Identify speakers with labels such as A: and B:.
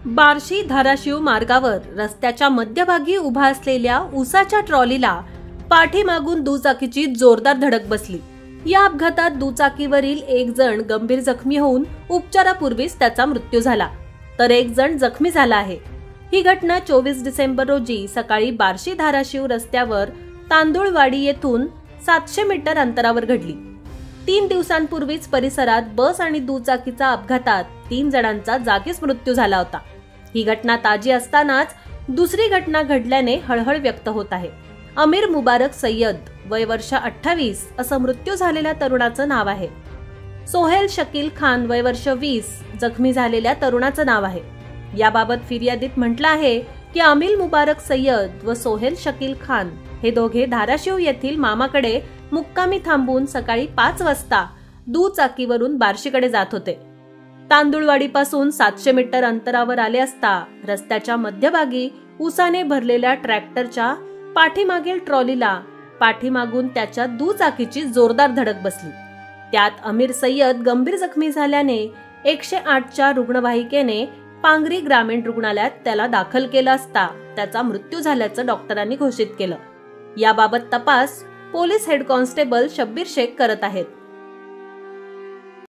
A: बार्शी धाराशिव मार्गावर रस्त्याच्या मध्यभागी उभा असलेल्या ऊसाच्या ट्रॉलीला पाठीमागून दुचाकीची जोरदार धडक बसली। या अपघातात दुचाकीवरील एक जण गंभीर जखमी होऊन उपचारापूर्वीच त्याचा मृत्यू झाला, तर एक जण जखमी झाला आहे। ही घटना 24 डिसेंबर रोजी सकाळी बार्शी धाराशिव रस्त्यावर तांदुळवाडी येथून 700 मीटर अंतरावर घडली। 3 दिवसांपूर्वीच परिसरात बस आणि दुचाकीच्या अपघातात 3 जणांचा जागीच मृत्यू झाला होता। ही घटना ताजी असतानाच दुसरी घटना घडल्याने हळहळ व्यक्त होत आहे। अमीर मुबारक सय्यद वय वर्ष 28 असं मृत्यू झालेल्या तरुणाचं नाव आहे। सोहेल शकील खान वय वर्ष 20 जखमी झालेल्या तरुणाचं नाव आहे। याबाबत फिर्यादीत म्हटलं आहे की अमीर मुबारक सय्यद व सोहेल शकील खान हे दोघे धाराशिव येथील मामाकडे मुक्कामी थांबून सकाळी 5 वाजता दुचाकीवरून बार्शीकडे जात होते। तांदुळवाडीपासून 700 मीटर अंतरावर आले असता रस्त्याच्या मध्यभागी ऊसाने भरलेल्या ट्रॅक्टरच्या पाठीमागील ट्रॉलीला पाठीमागून त्याच्या दुचाकीची जोरदार धडक बसली। त्यात अमीर सय्यद गंभीर जखमी झाल्याने 108च्या रुग्णवाहिकेने पांगरी ग्रामीण रुग्णालयात त्याला दाखल केलं असता त्याचा मृत्यू झाल्याचं डॉक्टरांनी घोषित केलं। याबाबत तपास police head constable Shabbir Shaikh करत आहेत।